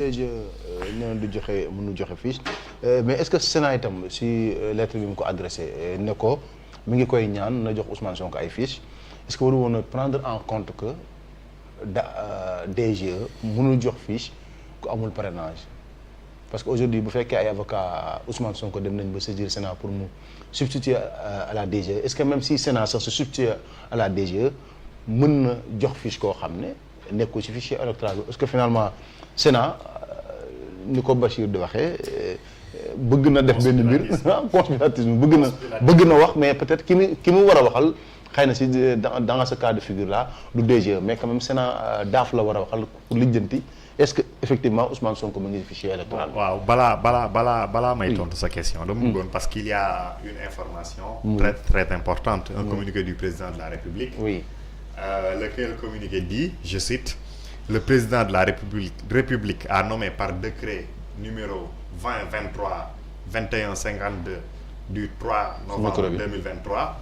DG nee du joxe mënu joxe fiche mais est-ce que Sénat itam si lettre bi mu ko adressé ne ko mi ngi koy ñaan na jox Ousmane Sonko ay fiche est-ce que waru woon a prendre en compte que DG mënul jox fiche ku amul parrainage parce que aujourd'hui bu fekkee ay avocat Ousmane Sonko dem nañ ba saisir Sénat pour mu substituer à la DG est-ce que même si Sénat sax se substituer à la DG mën na jox fiche koo xam ne nekkul ci fichier électoral bi parce que finalement Sénat ni ko Bachir di waxee bëgg na def benn mbir conspiratisme bëgg na wax mais peut-être ki mu war a waxal xëy na si dans ce cas de figure là du DG mais quand même Sénat daaf la war a waxal pour lijjanti est-ce que effectivement Ousmane Sonko mu ngi fichier électoral. waaw balaa may tontu sa question. dama bëggoon parce qu'il y a une information. très très importante. Un communiqué du président de la République. Oui. Lequel communiqué dit, je cite, le président de la République a nommé par décret numéro 2023-2152 du 3 novembre 2023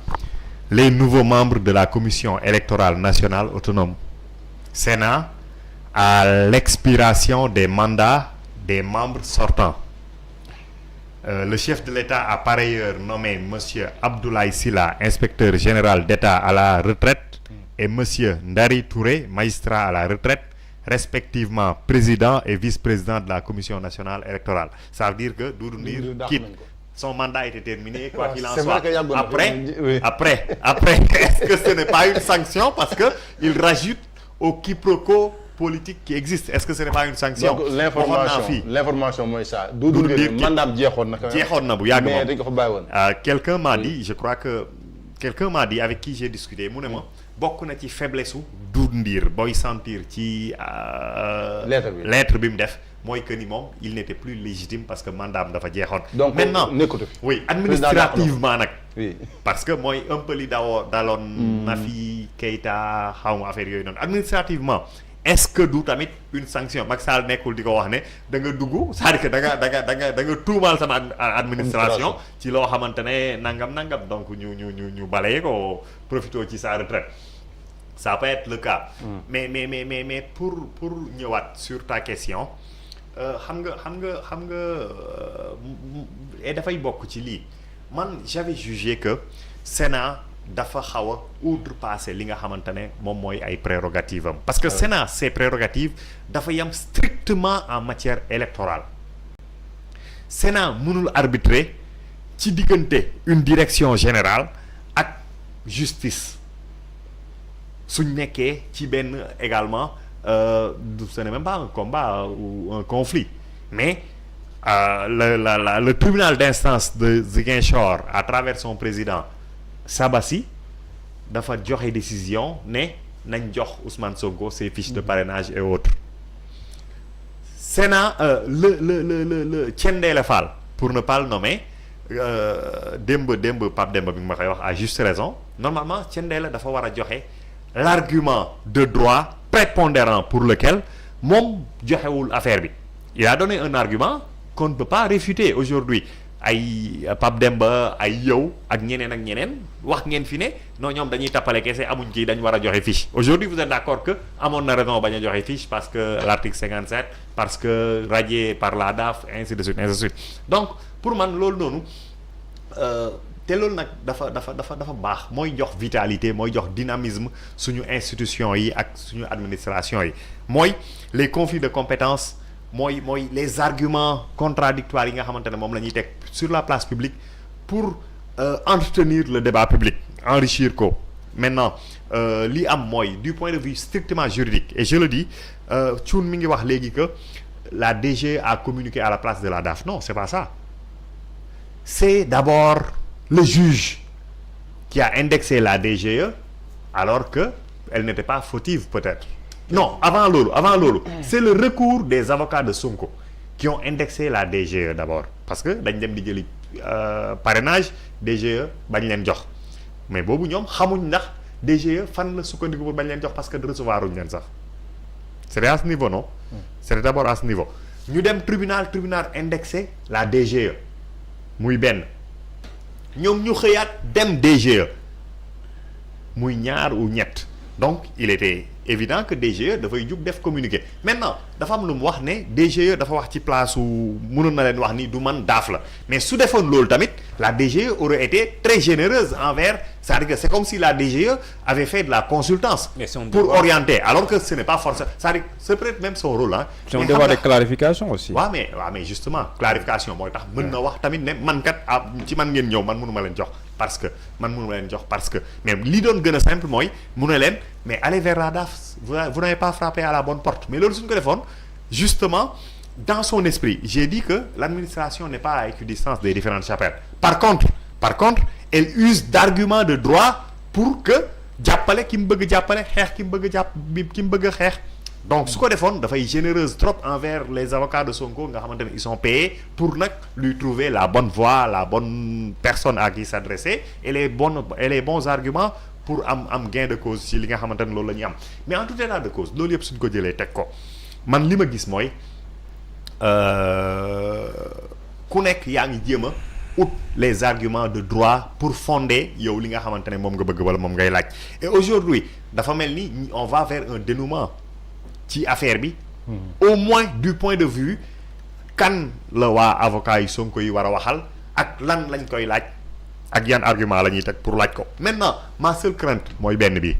les nouveaux membres de la Commission électorale nationale autonome Sénat à l'expiration des mandats des membres sortants. Le chef de l'État a par ailleurs nommé monsieur Abdoulaye Sylla, inspecteur général d'État à la retraite, et monsieur Ndari Touré, magistrat à la retraite, respectivement président et vice-président de la Commission nationale électorale. Ça veut dire que Doudou Ndir quitte. Son mandat était terminé, quoi qu'il en soit. Après, est-ce que ce n'est pas une sanction parce que il rajoute au quiproquo politique qui existe? Est-ce que ce n'est pas une sanction? Donc l'information mooy ça. Doudou Ndir mandaam jeexoon na bu yàgg mais dañ ko fa bàyyi woon. Quelqu'un m'a dit, je crois que quelqu'un m'a dit avec qui j'ai discuté mu ne ma bokk na ci faiblesse su Doudou Ndir booy sentir ci lettre bi mu def mooy que ni moom il n'était plus légitime parce que mandaam dafa jeexoon. donc maintenant nekkatu fi. oui administrativement nag. oui parce que mooy un peu li daloon Nafi Keita xaw ma affaire yooyu noonu administrativement est-ce que du tamit une sanction Macky Sall nekkul di ko wax ne da nga dugg c'est-à-dire que da nga tuumaal sama administration ci loo xamante ne nangam donc ñu balaye ko profité ci sa retraite. Ça peut être le cas. Mais pour ñëwaat sur ta question xam nga et dafay bokk ci lii man j'avais jugé que Sénat dafa xaw a outrepasser li nga xamante ne moom mooy ay prérogatives am parce que Sénat ses prérogatives dafa yam strictement en matière électorale. Sénat mënul arbitrer ci diggante une direction générale ak justice. suñ nekkee ci benn également ce n'est même pas un combat ou un conflit mais le tribunal d'instance de Ziguinchor à travers son président Sabassi dafa joxe décision ne nañ jox Ousmane Sonko ses fiches de parrainage et autres. Sénat le Thiendella Fall pour ne pas le nommer démb Pape Demba bi ma koy wax à juste raison normalement Thiendella dafa war a joxe l'argument de droit prépondérant pour lequel moom joxewul affaire bi. Il a donné un argument qu'on ne peut pas réfuter aujourd'hui ay Pape Demba ay yow ak ñeneen wax ngeen fi ne non ñoom dañuy tappale kese amuñ kii dañ war a joxe fiche. Aujourd'hui vous êtes d'accord que amoon na raison bañ a joxe fiche parce que l'article 57 parce que radié par la DAF ainsi de suite donc pour man loolu noonu te loolu nag dafa baax mooy jox vitalité mooy jox dynamisme suñu institution yi ak suñu administration yi mooy les conflits de compétences mooy les arguments contradictoires yi nga xamante ne moom la ñuy teg sur la place publique pour entretenir le débat public enrichir ko. Maintenant li am mooy du point de vue strictement juridique et je le dis Thioune mi ngi wax léegi que la DG a communiqué à la place de la DAF. Non, c'est pas ça. C'est d'abord le juge qui a indexé la DGE alors que elle n'était pas fautive peut-être. Non, avant loolu c'est le recours des avocats de Sonko qui ont indexé la DGE d'abord parce que dañ dem di jëli parrainage DGE bañ leen jox mais boobu ñoom xamuñ ndax DGE fan la sukkandiku pour bañ leen jox parce que recevoir uñ leen sax. C'était à ce niveau non. C'était d'abord à ce niveau ñu dem tribunal indexé la DGE muy benn ñoom ñu xëyaat dem DGE muy ñaar ou ñett donc il était évident que DGE dafay jug def communiqué maintenant dafa am lu mu wax ne DGE dafa wax ci place su mënoon na leen wax ni du man daaf la mais su defoon loolu tamit la DGE aurait été très généreuse envers c'est-à-dire que c'est comme si la DGE avait fait de la consultance pour orienter alors que ce n'est pas forcément c'est-à-dire c'est peut-être même son rôle c'est un devoir de clarification aussi. waaw mais justement clarification mooy tax mën na wax tamit ne man kat ci man ngeen ñëw man mënu ma leen jox parce que mais li doon gën a simple mooy mu ne leen mais allez vers la DAF vous n'avez pas frappé à la bonne porte mais loolu suñu ko defoon justement dans son esprit j'ai dit que l'administration n'est pas à équidistance des différentes chapelles par contre elle use d'arguments de droit pour que jàppale ki mu bëgg jàppale xeex ki mu bëgg a xeex donc su ko defoon dafay généreuse trop envers les avocats de Sonko nga xamante ne ils sont payés pour nag lui trouver la bonne voie la bonne personne à qui s'adresser et les bons arguments pour am gain de cause ci li nga xamante ne loolu la ñuy am mais en tout état de cause loolu yëpp suñ ko jëlee teg ko man li ma gis mooy ku nekk yaa ngi jéem a ut les arguments de droit pour fonder yow li nga xamante ne moom nga bëgg wala moom ngay laaj et aujourd'hui dafa mel ni on va vers un dénouement ci affaire bi au moins du point de vue kan la waa avocat yi Sonko yi war a waxal ak lan lañ koy laaj ak yan argument la ñuy teg pour laaj ko maintenant ma seule crainte mooy benn bi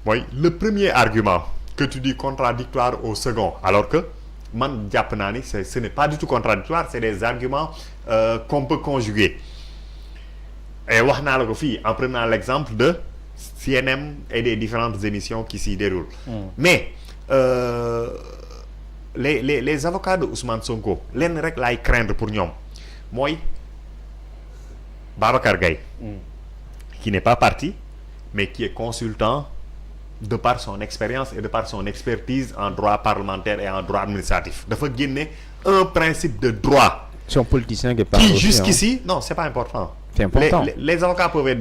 mooy le premier argument que tu dis contradictoire au second alors que man jàpp naa ni ce n'est pas du tout contradictoire c'est des arguments qu'on peut conjuguer et wax naa la ko fii en prenant l'exemple de CNM et des différentes émissions qui s'y déroulent mais les avocats de Ousmane Sonko lenn rek laay craindre pour ñoom mooy Babacar Gaye qui n'est pas parti mais qui est consultant de par son expérience et de par son expertise en droit parlementaire et en droit administratif dafa génne un principe de droit. C'est un politicien qui parle qui aussi, jusqu'ici non c'est pas important. C'est important. Les avocats peuvent être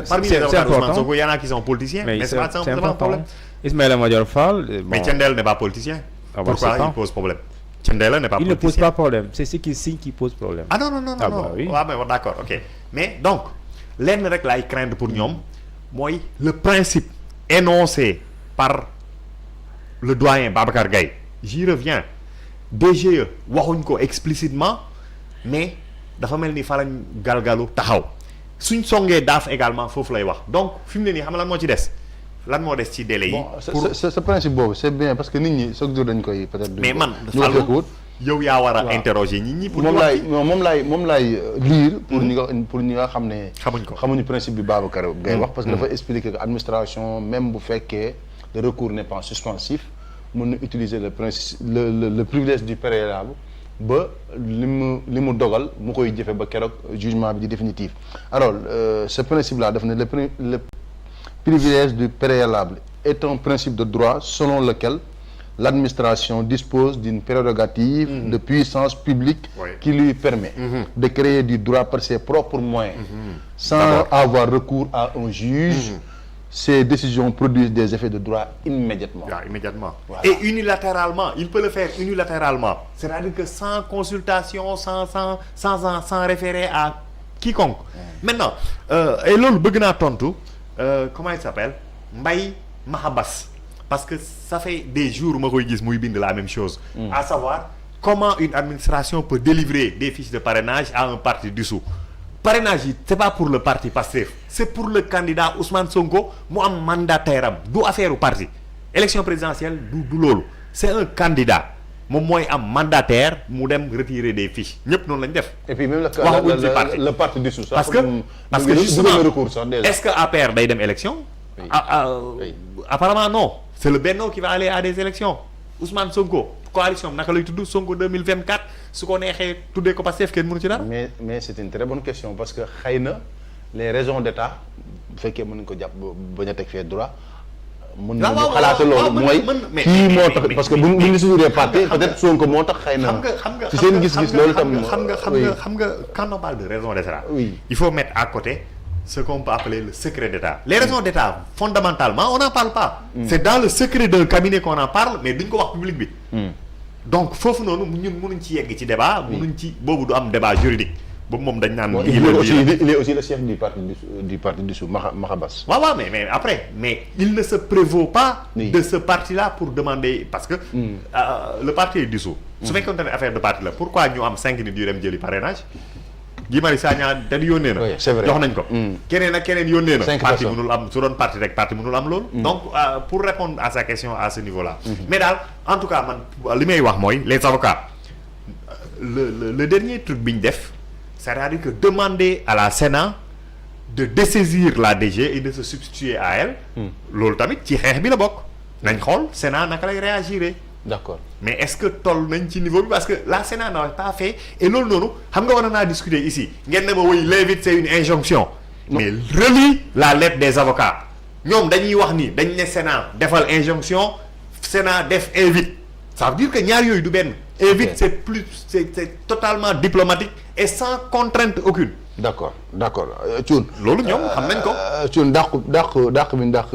parmi les avocats de Ousmane Sonko il y en a qui sont politiciens mais c'est pas un problème. Ismaïla Madior Fall mais Thiendella n'est pas politicien. Pourquoi il pose problème? Thiendella n'est pas politicien. Il ne pose pas problème c'est ce qu'il signe qui pose problème. Ah non oui. waaw mais d'accord ok mais donc lenn rek laay craindre pour ñoom mooy le principe énoncé par le doyen Babacar Gaye j'y reviens DGE waxuñ ko explicitement mais dafa mel ni fa lañ galgalu taxaw suñ songee daaf également foofu lay wax donc fi mu ne nii xam nga lan moo ci des lan moo des ci délai yi. bon ce principe boobu c'est bien parce que nit ñi chaque jour dañ koy peut-être. mais man Fallou yow yaa war a interroger nit ñi. pour ñu wax moom laay lire. pour ñi nga xam ne. xamuñu principe bi Babacar Gaye wax. parce que dafa expliquer que administration même bu fekkee le recours n'est pas suspensif mën na utiliser le principe le privilège du préalable ba li mu dogal mu koy jëfe ba keroog jugement bi di définitif. alors ce principe là daf ne le privilège du préalable est un principe de droit selon lequel l'administration dispose d'une prérogative de puissance publique qui lui permet de créer du droit par ses propres moyens sans avoir recours à un juge. Ces décisions produisent des effets de droit immédiatement. Voilà. Et unilatéralement, il peut le faire unilatéralement. C'est-à-dire que sans consultation, sans référer à quiconque. Maintenant, et loolu bëgg naa tontu comment il s'appelle Mbaye Mahabas parce que ça fait des jours ma koy gis muy bind la même chose. À savoir comment une administration peut délivrer des fiches de parrainage à un parti dissous. Parrainage yi c'est pas pour le parti Pastef c'est pour le candidat Ousmane Sonko mu am mandataire am du affaire u parti élection présidentielle du loolu c'est un candidat moom mooy am mandataire mu dem retirer des fiches ñëpp noonu lañ def. et puis même le parti dissous parce que justement est-ce que APR day dem élection. Apparemment non c'est le Benno qui va aller à des élections Ousmane Sonko coalition naka lay tudd Sonko 2024 su ko neexee tuddee ko Pastef kenn mënu ci dara. mais c'est une très bonne question parce que xëy na les raisons d'État bu fekkee mën nañu ko jàpp bañ a teg fee droit. mën nañu xalaata loolu mooy kii moo tax parce que bu ñu dissoudre parti peut-être Sonko moo tax xëy na. ci seen gis-gis loolu tam xam nga quand on parle de raison d'État. oui il faut mettre à côté ce qu'on peut appeler le secret d'État. Les raisons d'État fondamentalement on n'en parle pas. C'est dans le secret d'un cabinet qu'on en parle mais duñ ko wax public bi. Donc foofu noonu ñun mënuñ ci yegg ci débat. mënuñ ci boobu du am débat juridique. ba moom dañ naan. Bon, lii la lii la il est aussi le chef du parti dissous Mahabas. waaw waaw mais après mais il ne se prévaut pas. Oui. de ce parti-là pour demander parce que. Le parti est dissous. su fekkoon ne affaire de parti la pourquoi ñu am 5 nit yu dem jëli parrainage. Guy Marius Sagna dañ yónnee na. Oui, c'est vrai. jox nañ ko. keneen ak keneen yónnee na. 5 parti personnes. mënul am su doon parti rek parti mënul am loolu. donc pour répondre à sa question à ce niveau-là. mais daal en tout cas man li may wax mooy les avocats le dernier truc bi ñu def c'est-à-dire que demander à la Sénat de dessaisir la DG et de se substituer à elle. loolu tamit ci xeex bi la bokk. nañ xool Sénat naka lay réagir. D'accord. mais est-ce que toll nañ ci niveau bi parce que la Sénat n'a pas fait et loolu noonu xam nga war naa discuter ici ngeen ne ma woy l'invite c'est une injonction. Non. mais relis la lettre des avocats ñoom dañuy wax ni dañ ne Sénat defal injonction Sénat def invite ça veut dire que ñaar yooyu du benn. invite Ok. c'est totalement diplomatique et sans contrainte aucune. D'accord. Thioune. loolu ñoom xam nañ ko. Thioune dàq bi ñu dàq